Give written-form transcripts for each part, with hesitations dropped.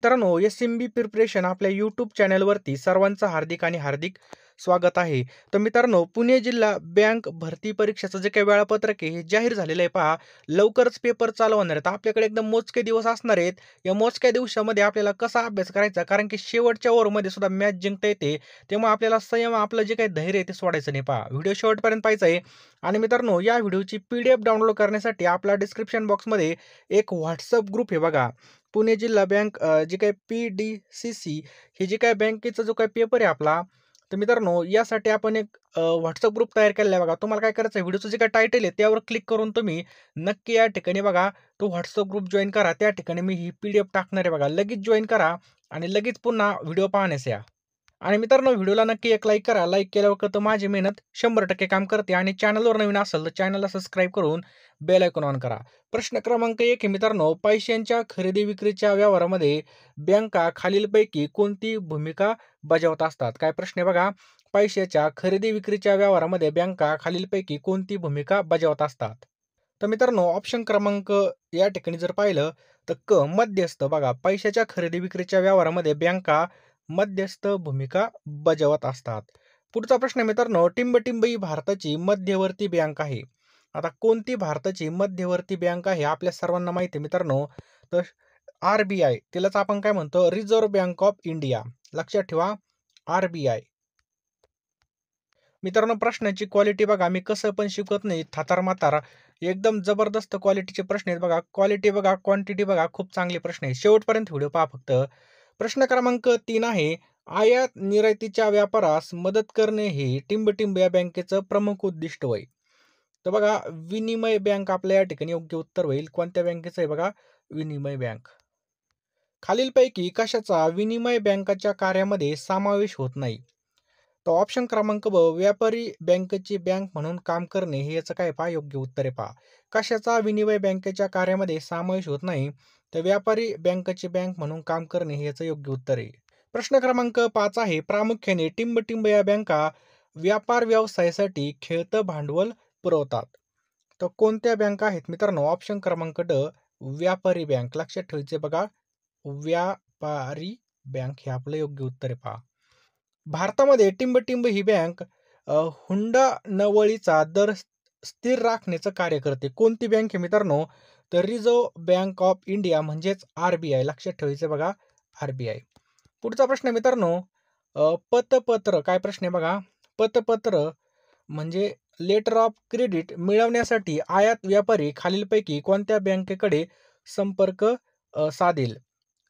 मित्रांनो, एस-एम-बी प्रिपरेशन आपल्या यूट्यूब चॅनलवरती सर्वांचं हार्दिक स्वागत आहे. तर मित्रांनो, पुणे जिल्हा बँक भरती परीक्षेचं जे काही वेळापत्रक आहे, हे जाहीर झालेलं आहे पहा. लवकरच पेपर चालू होणार आहेत. आपल्याकडे एकदम मोजके दिवस असणार आहेत. या मोजक्या दिवसामध्ये आपल्याला कसा अभ्यास करायचा, कारण की शेवटच्या ओव्हरमध्ये सुद्धा मॅच जिंकता येते. तेव्हा आपल्याला संयम, आपलं जे काही धैर्य आहे ते सोडायचं नाही पहा. व्हिडिओ शेवटपर्यंत पाहायचा आहे. आणि मित्रांनो, या व्हिडिओची PDF डाउनलोड करण्यासाठी आपला डिस्क्रिप्शन बॉक्समध्ये एक WhatsApp ग्रुप आहे बघा. पुणे जिल्हा बँक जे काही PDCC हे जे काही बँकेचा जो काही पेपर आहे आपला, तर मित्रांनो यासाठी आपण एक WhatsApp ग्रुप तयार केलेला आहे बघा. तुम्हाला काय करायचं आहे, व्हिडिओचं जे काही टायटल आहे त्यावर क्लिक करून तुम्ही नक्की या ठिकाणी बघा तो WhatsApp ग्रुप जॉइन करा. त्या ठिकाणी मी ही PDF टाकणार आहे बघा. लगेच जॉइन करा आणि लगेच पुन्हा व्हिडिओ पाहण्यास या. आणि मित्रांनो, व्हिडिओला नक्की एक लाईक करा. लाईक केल्यावर तर माझी मेहनत 100% काम करते. आणि चॅनलवर नवीन असेल तर चॅनलला सबस्क्राईब करून बेल आयकॉन ऑन करा. प्रश्न क्रमांक 1 आहे मित्रांनो, पैशांच्या खरेदी विक्रीच्या व्यवहारामध्ये बँका खालीलपैकी कोणती भूमिका बजावत असतात? काय प्रश्न आहे बघा. पैशाच्या खरेदी विक्रीच्या व्यवहारामध्ये बँका खालीलपैकी कोणती भूमिका बजावत असतात? तर मित्रांनो, ऑप्शन क्रमांक या ठिकाणी जर पाहिलं तर मध्यस्थ. बघा, पैशाच्या खरेदी विक्रीच्या व्यवहारामध्ये बँका मध्यस्थ भूमिका बजावत असतात. पुढचा प्रश्न आहे मित्रांनो, टिंबटिंब ही भारताची मध्यवर्ती बँक आहे. आता कोणती भारताची मध्यवर्ती बँक आहे? आपल्या सर्वांना माहिती आहे मित्रांनो. तर RBI, तिलाच आपण काय म्हणतो, रिझर्व्ह बँक ऑफ इंडिया. लक्षात ठेवा, RBI. मित्रांनो, प्रश्नाची क्वालिटी बघा, मी कसं पण शिकवत नाही थातार मातार, एकदम जबरदस्त क्वालिटीचे प्रश्न आहेत बघा. क्वालिटी बघा, क्वांटिटी बघा, खूप चांगले प्रश्न आहेत. शेवटपर्यंत व्हिडिओ पहा फक्त. प्रश्न क्रमांक 3 आहे, आयात निर्यातीच्या व्यापारास मदत करणे हे टिंबटिंब या बँकेचं प्रमुख उद्दिष्ट होय. तर बघा, विनिमय बँक आपल्या या ठिकाणी योग्य उत्तर होईल. कोणत्या बँकेचं आहे बघा, विनिमय बँक. खालीलपैकी कशाचा विनिमय बँकेच्या कार्यामध्ये समावेश होत नाही? तर ऑप्शन क्रमांक व्यापारी बँकेची बँक म्हणून काम करणे हे याचं काय पहा, योग्य उत्तर आहे पहा. कशाचा विनिमय बँकेच्या कार्यामध्ये समावेश होत नाही? तर व्यापारी बँकेची बँक म्हणून काम करणे हे याचं योग्य उत्तर आहे. प्रश्न क्रमांक 5 आहे, प्रामुख्याने टिंबटिंब या बँका व्यापार व्यवसायासाठी खेळतं भांडवल पुरवतात. तर कोणत्या बँका आहेत मित्रांनो? ऑप्शन क्रमांक व्यापारी बँक. लक्षात ठेवायचे बघा, व्यापारी बँक हे आपलं योग्य उत्तर आहे पहा. भारतामध्ये टिंबटिंब ही बँक हुंडा नवळीचा दर स्थिर राखण्याचं कार्य करते. कोणती बँक आहे मित्रांनो? तर रिझर्व्ह बँक ऑफ इंडिया म्हणजेच RBI. लक्षात ठेवायचं बघा, RBI. पुढचा प्रश्न मित्रांनो, पतपत्र. काय प्रश्न आहे बघा. पतपत्र म्हणजे लेटर ऑफ क्रेडिट मिळवण्यासाठी आयात व्यापारी खालीलपैकी कोणत्या बँकेकडे संपर्क साधेल?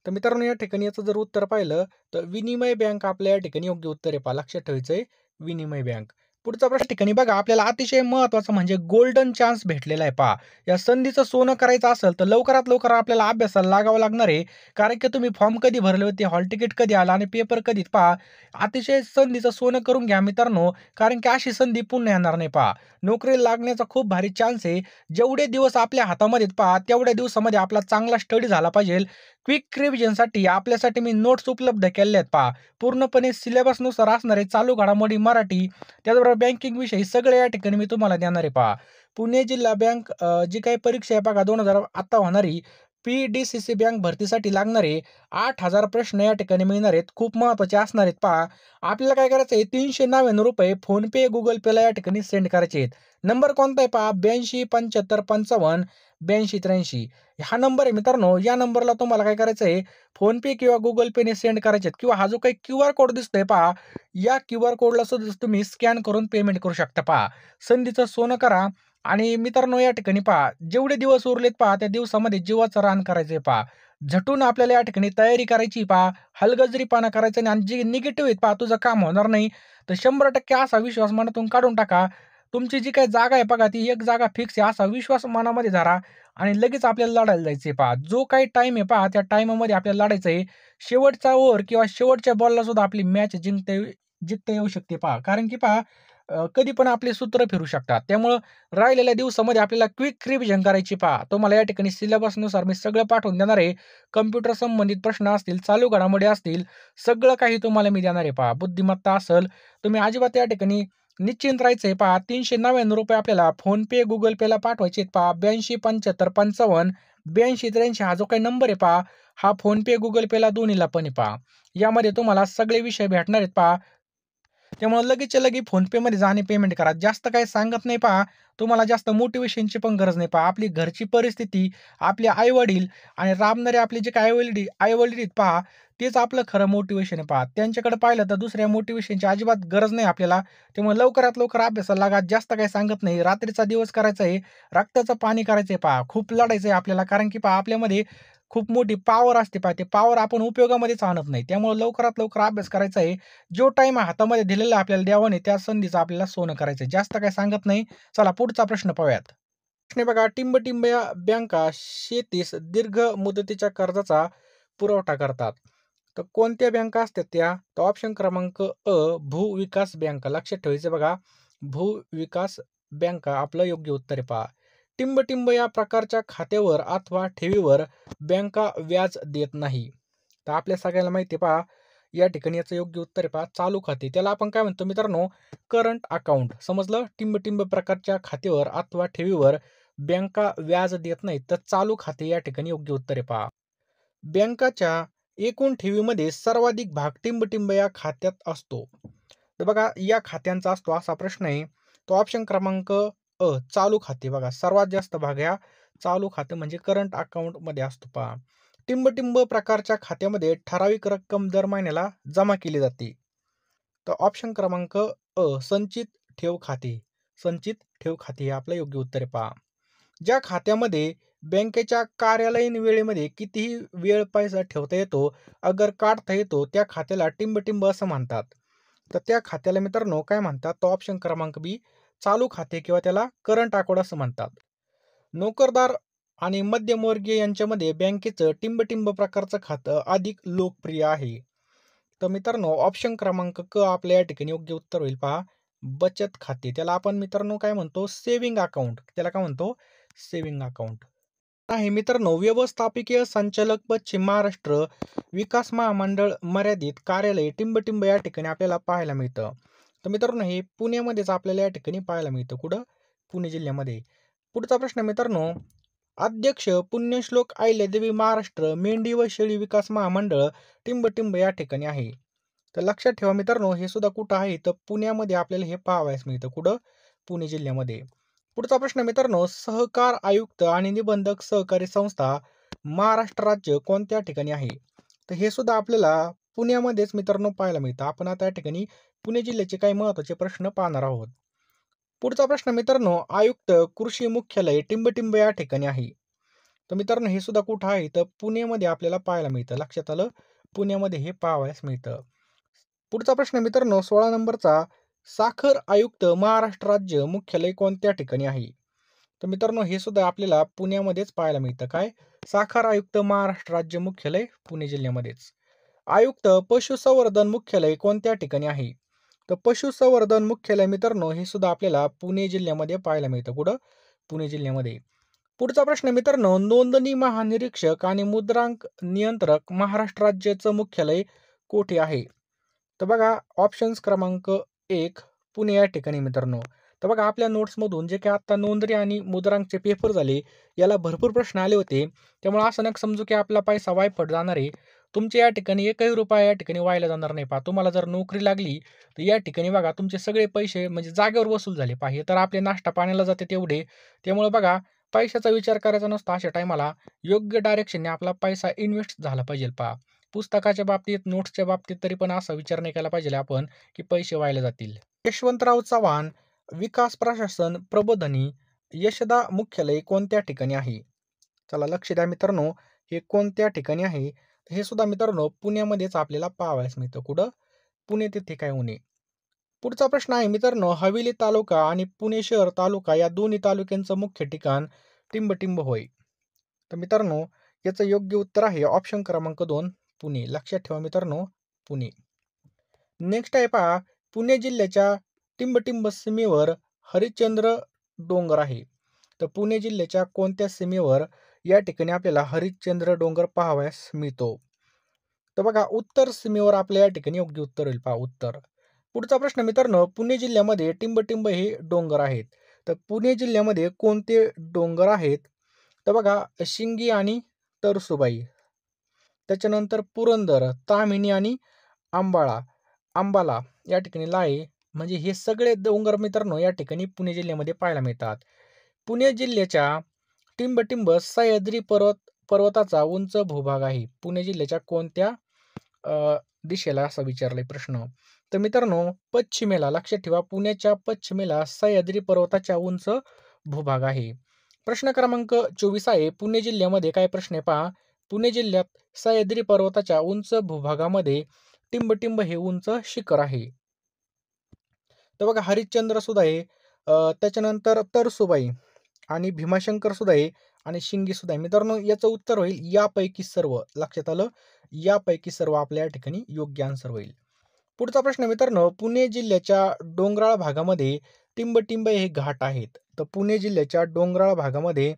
तर मित्रांनो, या ठिकाणी याचं जर उत्तर पाहिलं तर विनिमय बँक आपल्या या ठिकाणी योग्य उत्तर आहे पहा. लक्षात ठेवायचंय, विनिमय बँक. पुढचा प्रश्न ठिकाणी बघा, आपल्याला अतिशय महत्त्वाचं म्हणजे गोल्डन चान्स भेटलेला आहे पहा. या संधीचं सोनं करायचं असेल तर लवकरात लवकर आपल्याला अभ्यासाला लागावं लागणार आहे. कारण की तुम्ही फॉर्म कधी भरले होते, हॉल तिकीट कधी आला आणि पेपर कधी पहा. अतिशय संधीचं सोनं करून घ्या मित्रांनो, कारण की अशी संधी पुन्हा येणार नाही पहा. नोकरीला लागण्याचा खूप भारी चान्स आहे. जेवढे दिवस आपल्या हातामध्ये पहा, तेवढ्या दिवसामध्ये आपला चांगला स्टडी झाला पाहिजे. क्विक रिव्हिजनसाठी आपल्यासाठी मी नोट्स उपलब्ध केलेल्या आहेत पहा. पूर्णपणे सिलेबसनुसार असणारे चालू घडामोडी मराठी, त्याचबरोबर बँकिंग विषयी सगळे या ठिकाणी मी तुम्हाला देणार आहे पहा. पुणे जिल्हा बँक जी काही परीक्षा आहे बघा, 2000 आता होणारी PDCC बँक भरतीसाठी लागणारे 8,000 प्रश्न या ठिकाणी मिळणार आहेत. खूप महत्त्वाचे असणार आहेत पहा. आपल्याला काय करायचं आहे, ₹399 फोनपे, गुगल पेला या ठिकाणी सेंड करायचे आहेत. नंबर कोणता आहे पहा, 82 75 55 82 83. हा नंबर आहे मित्रांनो. या नंबरला तुम्हाला काय करायचं आहे, फोनपे किंवा गुगल पेने सेंड करायचे आहेत. किंवा हा जो काही QR कोड दिसतोय पहा, या QR कोडला सुद्धा तुम्ही स्कॅन करून पेमेंट करू शकता पहा. संधीचं सोनं करा. आणि मित्रांनो, या ठिकाणी पहा, जेवढे दिवस उरलेत पहा, त्या दिवसामध्ये जीवाचं रान करायचंय पहा. झटून आपल्याला या ठिकाणी तयारी करायची पहा. हलगर्जीपणा करायचा नाही. आणि जे निगेटिव्ह आहेत पहा, तुझं काम होणार नाही, तर 100% असा विश्वास मनातून काढून टाका. तुमची जी काही जागा आहे बघा, ती एक जागा फिक्स आहे असा विश्वास मनामध्ये धरा आणि लगेच आपल्याला लढायला जायचंय पहा. जो काही टाइम आहे पहा, त्या टाईमामध्ये आपल्याला लढायचं आहे. शेवटचा ओव्हर किंवा शेवटच्या बॉलला सुद्धा आपली मॅच जिंकता येऊ शकते पहा. कारण की पहा, कधी पण आपले सूत्र फिरू शकतात. त्यामुळं राहिलेल्या दिवसामध्ये आपल्याला क्विक रिव्हिजन करायची पहा. तुम्हाला या ठिकाणी सिलेबसनुसार मी सगळं पाठवून देणार आहे. कम्प्युटर संबंधित प्रश्न असतील, चालू घडामोडी असतील, सगळं काही तुम्हाला मी देणार आहे पहा. बुद्धिमत्ता असेल, तुम्ही अजिबात या ठिकाणी निश्चिंत राहायचंय पहा. ₹399 आपल्याला फोनपे, गुगल पेला पाठवायचे आहेत पहा. 82 75 55 82 83 हा जो काही नंबर आहे पहा, हा फोनपे, गुगल पेला दोन्हीला पण आहे पहा. यामध्ये तुम्हाला सगळे विषय भेटणार आहेत पहा. त्यामुळे लगेचच्या लगे फोनपेमध्ये जा आणि पेमेंट करा. जास्त काही सांगत नाही पहा. तुम्हाला जास्त मोटिव्हेशनची पण गरज नाही पहा. आपली घरची परिस्थिती, आपले आई-वडील आणि राबणारे आपले जे काही आई-वडील आहेत पहा, तेच आपलं खरं मोटिव्हेशन आहे पहा. त्यांच्याकडे पाहिलं तर दुसऱ्या मोटिव्हेशनची अजिबात गरज नाही आपल्याला. त्यामुळे लवकरात लवकर अभ्यासाला लागा. जास्त काही सांगत नाही. रात्रीचा दिवस करायचा आहे. रक्ताचं पाणी करायचं आहे पहा. खूप लढायचं आहे आपल्याला. कारण की पहा आपल्यामध्ये खूप मोठी पॉवर असते पहा. ते पॉवर आपण उपयोगामध्येच आणत नाही. त्यामुळे लवकरात लवकर अभ्यास करायचा आहे. जो टाईम हातामध्ये दिलेला आहे आपल्याला देवाने, त्या संधीचं आपल्याला सोनं करायचं आहे. जास्त काही सांगत नाही. चला पुढचा प्रश्न पाहूयात. प्रश्न आहे बघा, टिंबटिंब या बँका शेतीस दीर्घ मुदतीच्या कर्जाचा पुरवठा करतात. तर कोणत्या बँका असतात त्या? तर ऑप्शन क्रमांक भूविकास बँका. लक्षात ठेवायचं बघा. भूविकास बँका आपलं योग्य उत्तर आहे पहा. टिंबटिंब या प्रकारच्या खात्यावर अथवा ठेवीवर बँका व्याज देत नाही. तर आपल्या सगळ्यांना माहिती आहे पहा, या ठिकाणी याचं योग्य उत्तर आहे पहा, चालू खाते. त्याला आपण काय म्हणतो मित्रांनो? Current account. समजलं? टिंबटिंब प्रकारच्या खात्यावर अथवा ठेवीवर बँका व्याज देत नाहीत. तर चालू खाते या ठिकाणी योग्य उत्तर आहे पहा. बँकाच्या एकूण ठेवीमध्ये सर्वाधिक भाग टिंबटिंब या खात्यात असतो. तर बघा या खात्यांचा असतो असा प्रश्न आहे. तो ऑप्शन क्रमांक चालू खाते. बघा सर्वात जास्त भाग ह्या चालू खाते म्हणजे करंट अकाउंट मध्ये असतो पहा. टिंबटिंब प्रकारच्या खात्यामध्ये ठराविक रक्कम दर महिन्याला जमा केली जाते. तर ऑप्शन क्रमांक संचित ठेव खाते. संचित ठेव खाते हे आपलं योग्य उत्तर आहे पहा. ज्या खात्यामध्ये बँकेच्या कार्यालयीन वेळेमध्ये कितीही वेळ पैसा ठेवता येतो, अगर काढता येतो, त्या खात्याला टिंबटिंब असं म्हणतात. तर त्या खात्याला मित्रांनो काय म्हणतात? तो ऑप्शन क्रमांक बी चालू खाते किंवा त्याला करंट अकाउंट असं म्हणतात. नोकरदार आणि मध्यमवर्गीय यांच्यामध्ये बँकेचं टिंबटिंब प्रकारचं खातं अधिक लोकप्रिय आहे. तर मित्रांनो ऑप्शन क्रमांक क आपल्या या ठिकाणी योग्य उत्तर होईल पहा. बचत खाते. त्याला आपण मित्रांनो काय म्हणतो? Saving account. त्याला काय म्हणतो? Saving account. आहे मित्रांनो, व्यवस्थापकीय संचालक पश्चिम महाराष्ट्र विकास महामंडळ मर्यादित कार्यालय टिंबटिंब या ठिकाणी आपल्याला पाहायला मिळतं. तर मित्रांनो हे पुण्यामध्येच आपल्याला या ठिकाणी पाहायला मिळतं. कुठं? पुणे जिल्ह्यामध्ये. पुढचा प्रश्न मित्रांनो, अध्यक्ष पुण्यश्लोक अहिल्यादेवी महाराष्ट्र मेंढी व शेळी विकास महामंडळ टिंबटिंब या ठिकाणी आहे. तर लक्षात ठेवा मित्रांनो, हे सुद्धा कुठं आहे? तर पुण्यामध्ये आपल्याला हे पाहावयास मिळतं. कुठं? पुणे जिल्ह्यामध्ये. पुढचा प्रश्न मित्रांनो, सहकार आयुक्त आणि निबंधक सहकारी संस्था महाराष्ट्र राज्य कोणत्या ठिकाणी आहे? तर हे सुद्धा आपल्याला पुण्यामध्येच मित्रांनो पाहायला मिळतं. आपण आता या ठिकाणी पुणे जिल्ह्याचे काही महत्त्वाचे प्रश्न पाहणार आहोत. पुढचा प्रश्न मित्रांनो, आयुक्त कृषी मुख्यालय टिंबटिंब या ठिकाणी आहे. तर मित्रांनो हे सुद्धा कुठं आहे? तर पुण्यामध्ये आपल्याला पाहायला मिळतं. लक्षात आलं? पुण्यामध्ये हे पाहावयास मिळतं. पुढचा प्रश्न मित्रांनो 16 नंबरचा, साखर आयुक्त महाराष्ट्र राज्य मुख्यालय कोणत्या ठिकाणी आहे? तर मित्रांनो हे सुद्धा आपल्याला पुण्यामध्येच पाहायला मिळतं. काय? साखर आयुक्त महाराष्ट्र राज्य मुख्यालय पुणे जिल्ह्यामध्येच. आयुक्त पशुसंवर्धन मुख्यालय कोणत्या ठिकाणी आहे? तर पशुसंवर्धन मुख्यालय मित्रांनो हे सुद्धा आपल्याला पुणे जिल्ह्यामध्ये पाहायला मिळतं. कुठं? पुणे जिल्ह्यामध्ये. पुढचा प्रश्न मित्रांनो, नोंदणी महानिरीक्षक आणि मुद्रांक नियंत्रक महाराष्ट्र राज्याचं मुख्यालय कोठे आहे? तर बघा ऑप्शन्स क्रमांक 1 पुणे या ठिकाणी मित्रांनो. तर बघा आपल्या नोट्समधून जे काही आता नोंदणी आणि मुद्रांकचे पेपर झाले, याला भरपूर प्रश्न आले होते. त्यामुळे असं नका समजू की आपला पैसा वायफट जाणार आहे. तुमच्या या ठिकाणी एकही रुपया या ठिकाणी व्हायला जाणार नाही पहा. तुम्हाला जर नोकरी लागली, तर या ठिकाणी बघा तुमचे सगळे पैसे म्हणजे जागेवर वसूल झाले पाहिजे. तर आपले नाश्ता पाण्याला जाते तेवढे. त्यामुळे बघा पैशाचा विचार करायचा नसतो अशा टायमाला. योग्य डायरेक्शनने आपला पैसा इन्व्हेस्ट झाला पाहिजे पहा. पुस्तकाच्या बाबतीत, नोट्सच्या बाबतीत तरी पण असा विचार नाही केला पाहिजे आपण, की पैसे व्हायला जातील. यशवंतराव चव्हाण विकास प्रशासन प्रबोधिनी यशदा मुख्यालय कोणत्या ठिकाणी आहे? चला लक्ष द्या मित्रांनो, हे कोणत्या ठिकाणी आहे? हे सुद्धा मित्रांनो पुण्यामध्येच आपल्याला पाहावयास मिळतं. कुठं? पुणे तिथे काय उणे. पुढचा प्रश्न आहे मित्रांनो, हवेली तालुका आणि पुणे शहर तालुका या दोन्ही तालुक्यांचं मुख्य ठिकाण टिंबटिंब होय. तर मित्रांनो याचं योग्य उत्तर आहे ऑप्शन क्रमांक 2 पुणे. लक्षात ठेवा मित्रांनो, पुणे. नेक्स्ट आहे पहा, पुणे जिल्ह्याच्या टिंबटिंब सीमेवर हरिश्चंद्र डोंगर आहे. तर पुणे जिल्ह्याच्या कोणत्या सीमेवर या ठिकाणी आपल्याला हरिश्चंद्र डोंगर पाहावयास मिळतो? तर बघा उत्तर सीमेवर आपल्या या ठिकाणी योग्य उत्तर होईल पहा उत्तर. पुढचा प्रश्न मित्रांनो, पुणे जिल्ह्यामध्ये टिंबटिंब हे डोंगर आहेत. तर पुणे जिल्ह्यामध्ये कोणते डोंगर आहेत? तर बघा शिंगी आणि तरसुबाई. त्याच्यानंतर पुरंदर, ताम्हिणी आणि अंबाला या ठिकाणी लाहे, म्हणजे हे सगळे डोंगर मित्रांनो या ठिकाणी पुणे जिल्ह्यामध्ये पाहायला मिळतात. पुणे जिल्ह्याच्या टिंबटिंब सह्याद्री पर्वताचा उंच भूभाग आहे. पुणे जिल्ह्याच्या कोणत्या दिशेला असा विचारलाय प्रश्न. तर मित्रांनो पश्चिमेला, लक्षात ठेवा, पुण्याच्या पश्चिमेला सह्याद्री पर्वताच्या उंच भूभाग आहे. प्रश्न क्रमांक 24 आहे. पुणे जिल्ह्यामध्ये काय प्रश्न आहे पहा. पुणे जिल्ह्यात सह्याद्री पर्वताच्या उंच भूभागामध्ये टिंबटिंब हे उंच शिखर आहे. तर बघा हरिश्चंद्र सुद्धा आहे, त्याच्यानंतर तरसुबाई आणि भीमाशंकर सुद्धा आहे आणि शिंगी सुद्धा आहे. मित्रांनो याचं उत्तर होईल यापैकी सर्व. लक्षात आलं? यापैकी सर्व आपल्या या ठिकाणी योग्य आन्सर होईल. पुढचा प्रश्न मित्रांनो, पुणे जिल्ह्याच्या डोंगराळ भागामध्ये टिंबटिंब हे घाट आहेत. तर पुणे जिल्ह्याच्या डोंगराळ भागामध्ये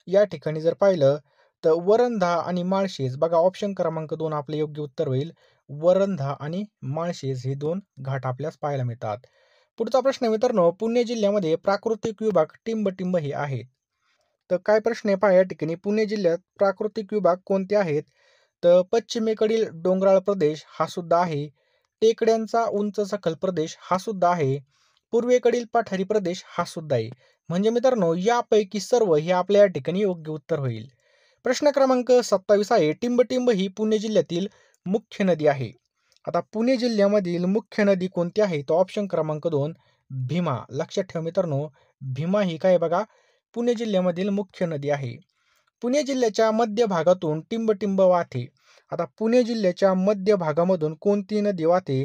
या ठिकाणी जर पाहिलं तर वरंधा आणि माळशेज, बघा ऑप्शन क्रमांक 2 आपले योग्य उत्तर होईल. वरंधा आणि माळशेज हे 2 घाट आपल्यास पाहायला मिळतात. पुढचा प्रश्न मित्रांनो, पुणे जिल्ह्यामध्ये प्राकृतिक विभाग टिंबटिंब हे आहेत. तर काय प्रश्न आहे पहा या ठिकाणी, पुणे जिल्ह्यात प्राकृतिक विभाग कोणते आहेत? तर पश्चिमेकडील डोंगराळ प्रदेश हा सुद्धा आहे. टेकड्यांचा उंच सखल प्रदेश हा सुद्धा आहे. पूर्वेकडील पठारी प्रदेश हा सुद्धा आहे. म्हणजे मित्रांनो यापैकी सर्व हे आपल्या या ठिकाणी योग्य उत्तर होईल. प्रश्न क्रमांक 27 आहे. टिंबटिंब ही पुणे जिल्ह्यातील मुख्य नदी आहे. आता पुणे जिल्ह्यामधील मुख्य नदी कोणती आहे? तर ऑप्शन क्रमांक 2 भीमा. लक्षात ठेवा मित्रांनो, भीमा ही काय बघा पुणे जिल्ह्यामधील मुख्य नदी आहे. पुणे जिल्ह्याच्या मध्य भागातून टिंबटिंब वाहते. आता पुणे जिल्ह्याच्या मध्य भागामधून कोणती नदी वाहते?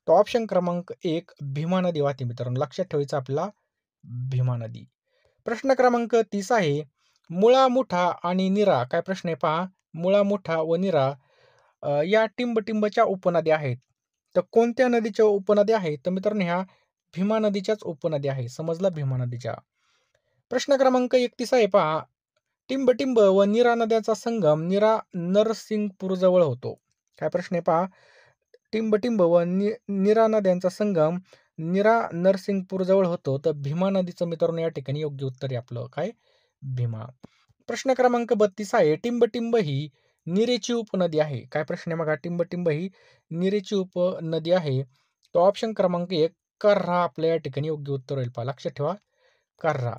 तर ऑप्शन क्रमांक 1 भीमा नदी वाहते मित्रांनो. लक्षात ठेवायचं आपल्याला भीमा नदी. प्रश्न क्रमांक 30 आहे. मुळा, मुठा आणि नीरा, काय प्रश्न आहे पहा. मुळा, मुठा व नीरा या टिंबटिंबच्या उपनद्या आहेत. तर कोणत्या नदीच्या उपनद्या आहेत? तर मित्रांनो ह्या भीमा नदीच्याच उपनद्या आहेत. समजलं? भीमा नदीच्या. प्रश्न क्रमांक 31 आहे पहा. टिंबटिंब व नीरा नद्याचा संगम नीरा नरसिंगपूर जवळ होतो. काय प्रश्न आहे पहा. टिंबटिंब व नीरा नद्यांचा संगम नीरा नरसिंगपूर जवळ होतो. तर भीमा नदीचं मित्रांनो या ठिकाणी योग्य उत्तर आहे आपलं काय भीमा. प्रश्न क्रमांक 32 आहे. टिंबटिंब ही नीरेची उपनदी आहे. काय प्रश्न आहे बघा. टिंबटिंब ही नीरेची उपनदी आहे. तो ऑप्शन क्रमांक 1 कर्हा आपल्या या ठिकाणी योग्य उत्तर होईल पहा. लक्षात ठेवा कर्हा.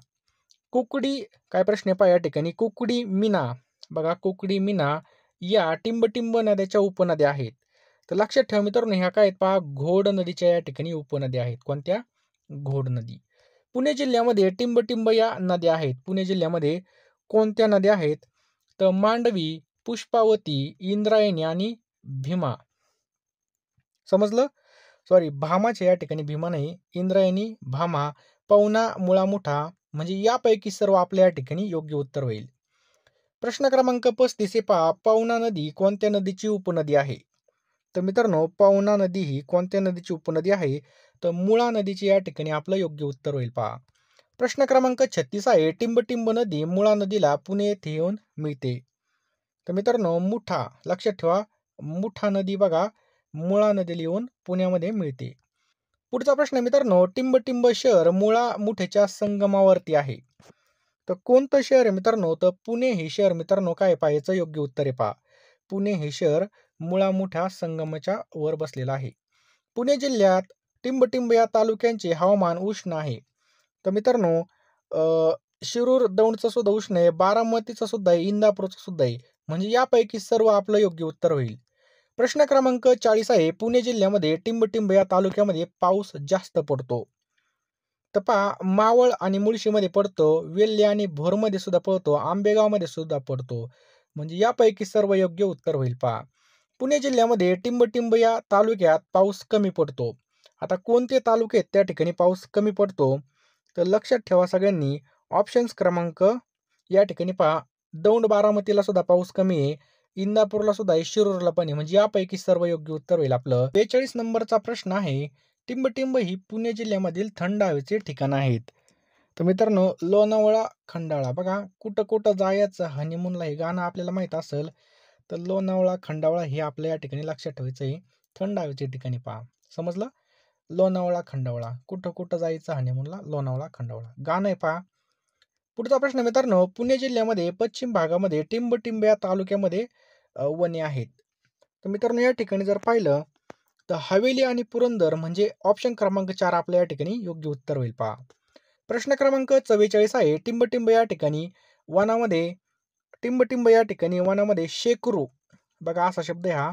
कुकडी, काय प्रश्न आहे पहा या ठिकाणी. कुकडी, मीना, बघा कुकडी, मीना या टिंबटिंब नद्याच्या उपनद्या आहेत. तर लक्षात ठेवा मित्रांनो ह्या काय आहेत पहा घोड नदीच्या या ठिकाणी उपनद्या आहेत. कोणत्या? घोड नदी. पुणे जिल्ह्यामध्ये टिंबटिंब या नद्या आहेत. पुणे जिल्ह्यामध्ये कोणत्या नद्या आहेत? तर मांडवी, पुष्पावती, इंद्रायणी आणि भीमा. समजलं? सॉरी भामाच्या या ठिकाणी भीमा नाही, इंद्रायणी, भामा, पवना, मुळा, मुठा, म्हणजे यापैकी सर्व आपल्या या ठिकाणी योग्य उत्तर होईल. प्रश्न क्रमांक 35 पहा. पवना नदी कोणत्या नदीची उपनदी आहे? तर मित्रांनो पवना नदी ही कोणत्या नदीची उपनदी आहे? तर मुळा नदीची या ठिकाणी आपलं योग्य उत्तर होईल पहा. प्रश्न क्रमांक 36 आहे. टिंबटिंब नदी मुळा नदीला पुणे येथे येऊन मिळते. तर मित्रांनो मुठा, लक्षात ठेवा मुठा नदी बघा मुळा नदीला येऊन पुण्यामध्ये मिळते. पुढचा प्रश्न मित्रांनो, टिंबटिंब शहर मुळा मुठ्याच्या संगमावरती आहे. तर कोणतं शहर आहे मित्रांनो? तर पुणे हे शहर मित्रांनो काय पाहायचं योग्य उत्तर आहे पहा. पुणे हे शहर मुळा मुठा संगमाच्या वर बसलेलं आहे. पुणे जिल्ह्यात टिंबटिंब या तालुक्यांचे हवामान उष्ण आहे. तर मित्रांनो शिरूर दौंडचं सुद्धा उष्ण आहे, बारामतीचं सुद्धा आहे, इंदापूरचं सुद्धा आहे. म्हणजे यापैकी सर्व आपलं योग्य उत्तर होईल. प्रश्न क्रमांक 40 आहे. पुणे जिल्ह्यामध्ये टिंबटिंब या तालुक्यामध्ये पाऊस जास्त पडतो. तर पहा मावळ आणि मुळशीमध्ये पडतो, वेल्हे आणि भोरमध्ये सुद्धा पडतो, आंबेगावमध्ये सुद्धा पडतो. म्हणजे यापैकी सर्व योग्य उत्तर होईल पहा. पुणे जिल्ह्यामध्ये टिंबटिंब या तालुक्यात पाऊस कमी पडतो. आता कोणते तालुके आहेत त्या ठिकाणी पाऊस कमी पडतो? तर लक्षात ठेवा सगळ्यांनी ऑप्शन्स क्रमांक या ठिकाणी पहा. दौंड बारामतीला सुद्धा पाऊस कमी आहे, इंदापूरला सुद्धा आहे, शिरूरला पण आहे. म्हणजे यापैकी सर्व योग्य उत्तर होईल आपलं. 42 नंबरचा प्रश्न आहे. टिंबटिंब ही पुणे जिल्ह्यामधील थंड हवेचे ठिकाण आहेत. तर मित्रांनो लोणावळा, खंडाळा, बघा कुठं कुठं जायचं हनीमूनला हे गाणं आपल्याला माहित असेल. तर लोणावळा, खंडाळा हे आपल्या या ठिकाणी लक्षात ठेवायचं आहे. थंड हवेचे ठिकाणी पहा. समजलं? लोणावळा, खंडाळा, कुठं कुठं जायचं हनीमूनला, लोणावळा, खंडाळा गाणं आहे पहा. पुढचा प्रश्न मित्रांनो, पुणे जिल्ह्यामध्ये पश्चिम भागामध्ये टिंबटिंब या तालुक्यामध्ये वने आहेत. तर मित्रांनो या ठिकाणी जर पाहिलं तर हवेली आणि पुरंदर म्हणजे ऑप्शन क्रमांक 4 आपल्या या ठिकाणी योग्य उत्तर होईल पहा. प्रश्न क्रमांक 44 आहे. टिंबटिंब या ठिकाणी वनामध्ये टिंबटिंब या ठिकाणी वनामध्ये शेकरू, बघा असा शब्द आहे हा.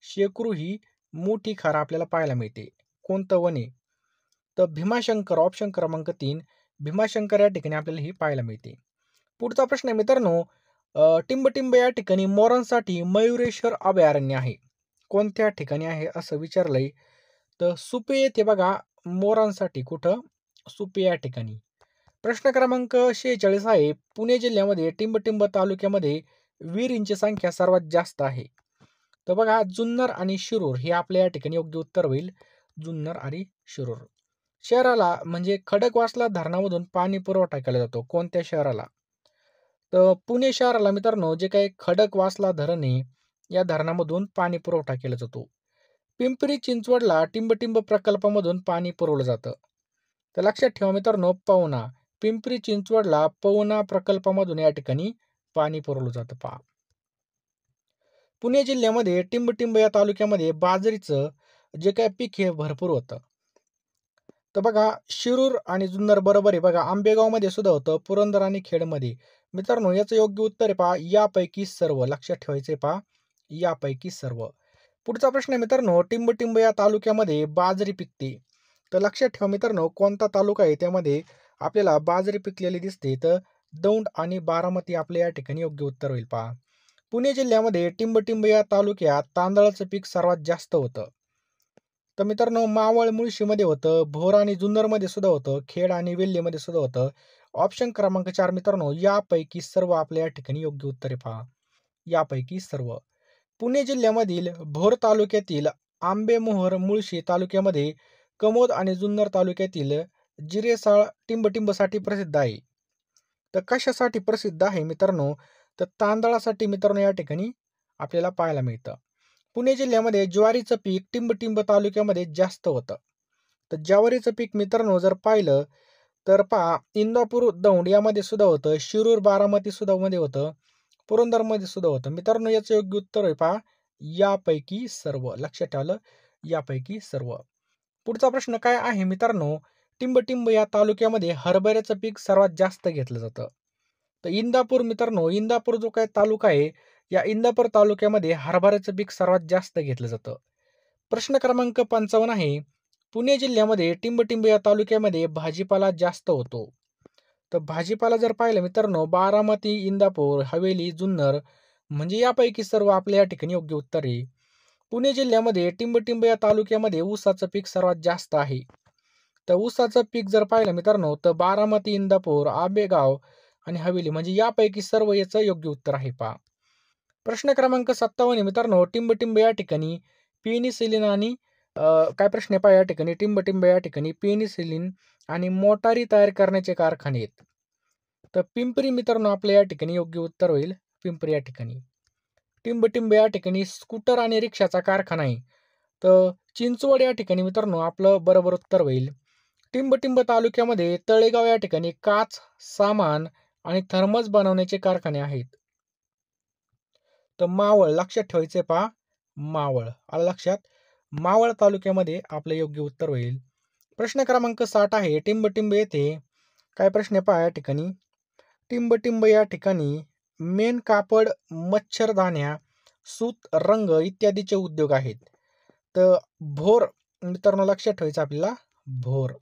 शेकरू ही मोठी खार आपल्याला पाहायला मिळते. कोणतं वन आहे? तर भीमाशंकर ऑप्शन क्रमांक 3 भीमाशंकर या ठिकाणी आपल्याला ही पाहायला मिळते. पुढचा प्रश्न आहे मित्रांनो, टिंबटिंब या ठिकाणी मोरांसाठी मयुरेश्वर अभयारण्य आहे. कोणत्या ठिकाणी आहे असं विचारलंय. तर सुपे येथे बघा मोरांसाठी कुठं? सुपे या ठिकाणी. प्रश्न क्रमांक 46 आहे. पुणे जिल्ह्यामध्ये टिंबटिंब तालुक्यामध्ये विहिरींची संख्या सर्वात जास्त आहे. तर बघा जुन्नर आणि शिरूर हे आपल्या या ठिकाणी योग्य उत्तर होईल. जुन्नर आणि शिरूर. शहराला म्हणजे खडकवासला धरणामधून पाणी पुरवठा केला जातो. कोणत्या शहराला? तर पुणे शहराला मित्रांनो जे काही खडकवासला धरण आहे या धरणामधून पाणी पुरवठा केला जातो. पिंपरी चिंचवडला टिंबटिंब प्रकल्पामधून पाणी पुरवलं जातं. तर लक्षात ठेवा मित्रांनो पवना. पिंपरी चिंचवडला पवना प्रकल्पामधून या ठिकाणी पाणी पुरवलं जातं पहा. पुणे जिल्ह्यामध्ये टिंबटिंब या तालुक्यामध्ये बाजरीचं जे काही पीक हे भरपूर होतं. तर बघा शिरूर आणि जुन्नर बरोबर आहे. बघा आंबेगावमध्ये सुद्धा होतं, पुरंदर आणि खेडमध्ये. मित्रांनो याचं योग्य उत्तर आहे पहा यापैकी सर्व. लक्षात ठेवायचं आहे पहा यापैकी सर्व. पुढचा प्रश्न आहे मित्रांनो, टिंबटिंब या तालुक्यामध्ये बाजरी पिकते. तर लक्षात ठेवा मित्रांनो कोणता तालुका आहे त्यामध्ये आपल्याला बाजरी पिकलेली दिसते. तर दौंड आणि बारामती आपल्या या ठिकाणी योग्य उत्तर होईल पहा. पुणे जिल्ह्यामध्ये टिंबटिंब या तालुक्यात तांदळाचं पीक सर्वात जास्त होतं. तर मित्रांनो मावळ मुळशीमध्ये होतं, भोर आणि जुन्नरमध्ये सुद्धा होतं, खेड आणि वेल्हेमध्ये सुद्धा होतं. ऑप्शन क्रमांक 4 मित्रांनो यापैकी सर्व आपल्या या ठिकाणी योग्य उत्तरे पहा. यापैकी सर्व. पुणे जिल्ह्यामधील भोर तालुक्यातील आंबेमोहोर मुळशी तालुक्यामध्ये कमोद आणि जुन्नर तालुक्यातील जिरेसाळ टिंबटिंबसाठी प्रसिद्ध आहे. तर कशासाठी प्रसिद्ध आहे मित्रांनो? तर तांदळासाठी मित्रांनो या ठिकाणी आपल्याला पाहायला मिळतं. पुणे जिल्ह्यामध्ये ज्वारीचं पीक टिंबटिंब तालुक्यामध्ये जास्त होतं. तर ज्वारीचं पीक मित्रांनो जर पाहिलं तर पहा इंदापूर दौंड यामध्ये सुद्धा होतं, शिरूर बारामती सुद्धा मध्ये होतं, पुरंदरमध्ये सुद्धा होतं. मित्रांनो याचं योग्य उत्तर आहे पहा यापैकी सर्व. लक्षात ठेवलं यापैकी सर्व. पुढचा प्रश्न काय आहे मित्रांनो, टिंबटिंब या तालुक्यामध्ये हरभऱ्याचं पीक सर्वात जास्त घेतलं जातं. तर इंदापूर मित्रांनो इंदापूर जो काही तालुका आहे या इंदापूर तालुक्यामध्ये हरभऱ्याचं पीक सर्वात जास्त घेतलं जातं. प्रश्न क्रमांक 55 आहे. पुणे जिल्ह्यामध्ये टिंबटिंब या तालुक्यामध्ये भाजीपाला जास्त होतो. तर भाजीपाला जर पाहिलं मित्रांनो बारामती, इंदापूर, हवेली, जुन्नर म्हणजे यापैकी सर्व आपल्या या ठिकाणी योग्य उत्तर आहे. पुणे जिल्ह्यामध्ये टिंबटिंब या तालुक्यामध्ये ऊसाचं पीक सर्वात जास्त आहे. तर ऊसाचं पीक जर पाहिलं मित्रांनो तर बारामती, इंदापूर, आंबेगाव आणि हवेली म्हणजे यापैकी सर्व याचं योग्य उत्तर आहे पहा. प्रश्न क्रमांक 57 आहे मित्रांनो, टिंबटिंब या ठिकाणी पेनिसिलिन आणि काय प्रश्न आहे पहा या ठिकाणी टिंबटिंब या ठिकाणी पेनिसिलिन आणि मोटारी तयार करण्याचे कारखाने आहेत. तर पिंपरी मित्रांनो आपल्या या ठिकाणी योग्य उत्तर होईल पिंपरी या ठिकाणी. टिंबटिंब या ठिकाणी स्कूटर आणि रिक्षाचा कारखाना आहे. तर चिंचवड या ठिकाणी मित्रांनो आपलं बरोबर उत्तर होईल. टिंबटिंब तालुक्यामध्ये तळेगाव या ठिकाणी काच, सामान आणि थर्मस बनवण्याचे कारखाने आहेत. तर मावळ लक्षात ठेवायचे पहा मावळ. आलं लक्षात? मावळ तालुक्यामध्ये आपलं योग्य उत्तर होईल. प्रश्न क्रमांक 60 आहे. टिंबटिंब येथे काय प्रश्न आहे पहा या ठिकाणी. टिंबटिंब या ठिकाणी मेन कापड, मच्छरदाण्या, सूत, रंग इत्यादीचे उद्योग आहेत. तर भोर मित्रांनो लक्षात ठेवायचं आपल्याला भोर.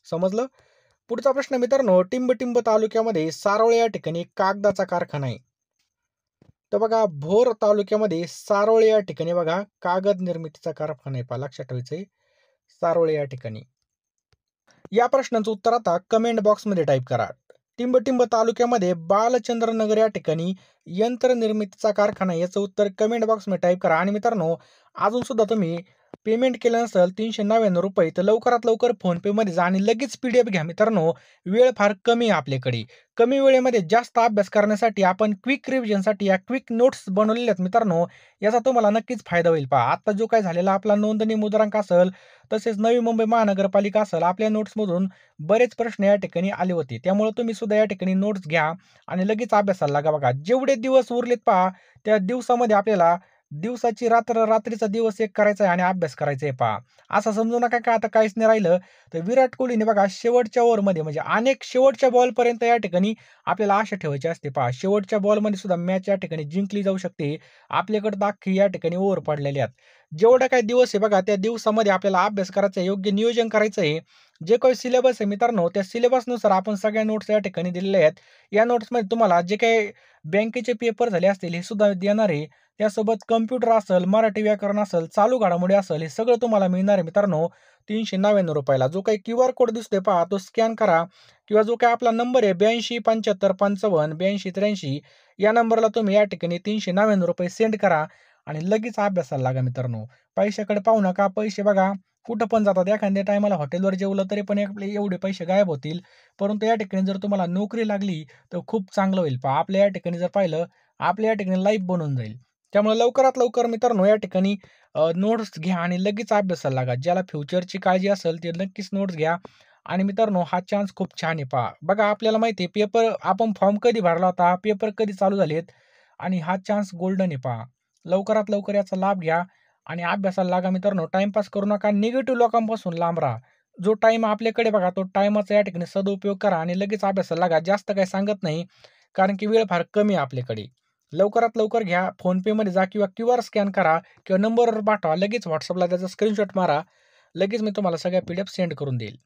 समजलं? पुढचा प्रश्न मित्रांनो, टिंबटिंब तालुक्यामध्ये सारोळे या ठिकाणी कागदाचा कारखाना आहे. तर बघा भोर तालुक्यामध्ये सारोळे या ठिकाणी बघा कागद निर्मितीचा कारखाना आहे पहा. लक्षात ठेवायचंय सारोळे या ठिकाणी. या प्रश्नाचं उत्तर आता कमेंट बॉक्समध्ये टाईप करा. टिंबटिंब तालुक्यामध्ये बालचंद्रनगर या ठिकाणी यंत्र निर्मितीचा कारखाना याचं उत्तर कमेंट बॉक्समध्ये टाईप करा. आणि मित्रांनो अजून सुद्धा तुम्ही पेमेंट केलं नसेल 399 रुपये तर लवकरात लवकर फोनपेमध्ये जा आणि लगेच PDF घ्या मित्रांनो. वेळ फार कमी आहे आपल्याकडे. कमी वेळेमध्ये जास्त अभ्यास करण्यासाठी आपण क्विक रिव्हिजनसाठी या क्विक नोट्स बनवलेल्या आहेत मित्रांनो. याचा तुम्हाला नक्कीच फायदा होईल पहा. आता जो काय झालेला आपला नोंदणी मुद्रांक असेल तसेच नवी मुंबई महानगरपालिका असेल आपल्या नोट्समधून बरेच प्रश्न या ठिकाणी आले होते. त्यामुळे तुम्ही सुद्धा या ठिकाणी नोट्स घ्या आणि लगेच अभ्यासाला लागा बघा. जेवढे दिवस उरलेत पहा त्या दिवसामध्ये आपल्याला दिवसाची रात्र, रात्रीचा दिवस एक करायचा आहे आणि अभ्यास करायचा आहे पहा. असं समजू नका की आता काहीच नाही राहिलं. तर विराट कोहलीने बघा शेवटच्या ओव्हरमध्ये म्हणजे अनेक शेवटच्या बॉलपर्यंत या ठिकाणी आपल्याला आशा ठेवायची असते पहा. शेवटच्या बॉलमध्ये सुद्धा मॅच या ठिकाणी जिंकली जाऊ शकते. आपल्याकडे तर अख्खी या ठिकाणी ओव्हर पडलेल्या आहेत. जेवढा काही दिवस आहे बघा, त्या दिवसामध्ये आपल्याला अभ्यास करायचा आहे, योग्य नियोजन करायचं आहे. जे काही सिलेबस आहे मित्रांनो, त्या सिलेबसनुसार आपण सगळ्या नोट्स या ठिकाणी दिलेल्या आहेत. या नोट्समध्ये तुम्हाला जे काही बँकेचे पेपर झाले असतील, हे सुद्धा देणार आहे. त्यासोबत कॉम्प्युटर असेल, मराठी व्याकरण असेल, चालू घडामोडी असेल, हे सगळं तुम्हाला मिळणार आहे मित्रांनो ₹399 ला. जो काही क्यूआर कोड दिसतोय पहा, तो स्कॅन करा किंवा जो काही आपला नंबर आहे 827555 8283 या नंबरला तुम्ही या ठिकाणी ₹399 सेंड करा आणि लगेच अभ्यासाला लागा मित्रांनो. पैशाकडे पाहू नका. पैसे बघा कुठं पण जातात. एखाद्या टायमाला हॉटेलवर जेवलं तरी पण आपले एवढे पैसे गायब होतील. परंतु या ठिकाणी जर तुम्हाला नोकरी लागली, तर खूप चांगलं होईल. पहा आपल्या या ठिकाणी जर पाहिलं, आपल्या या ठिकाणी लाईफ बनून जाईल. त्यामुळे लवकरात लवकर मित्रांनो या ठिकाणी नोट्स घ्या आणि लगेच अभ्यासाला लागा. ज्याला फ्युचरची काळजी असेल ते नक्कीच नोट्स घ्या. आणि मित्रांनो हा चान्स खूप छान आहे पहा. बघा आपल्याला माहिती आहे पेपर आपण फॉर्म कधी भरला होता, पेपर कधी चालू झालेत आणि हा चान्स गोल्डन आहे पहा. लवकरात लवकर याचा लाभ घ्या आणि अभ्यासाला लागा मित्रांनो. टाईमपास करू नका. निगेटिव्ह लोकांपासून लांब राहा. जो टाईम आपल्याकडे बघा, तो टाईमाचा या ठिकाणी सदुपयोग करा आणि लगेच अभ्यासाला लागा. जास्त काही सांगत नाही, कारण की वेळ फार कमी आहे आपल्याकडे. लवकरात लवकर घ्या. फोनपेमध्ये जा किंवा क्यूआर स्कॅन करा किंवा नंबरवर पाठवा. लगेच WhatsAppला त्याचा स्क्रीनशॉट मारा. लगेच मी तुम्हाला सगळ्या पीडीएफ सेंड करून देईल.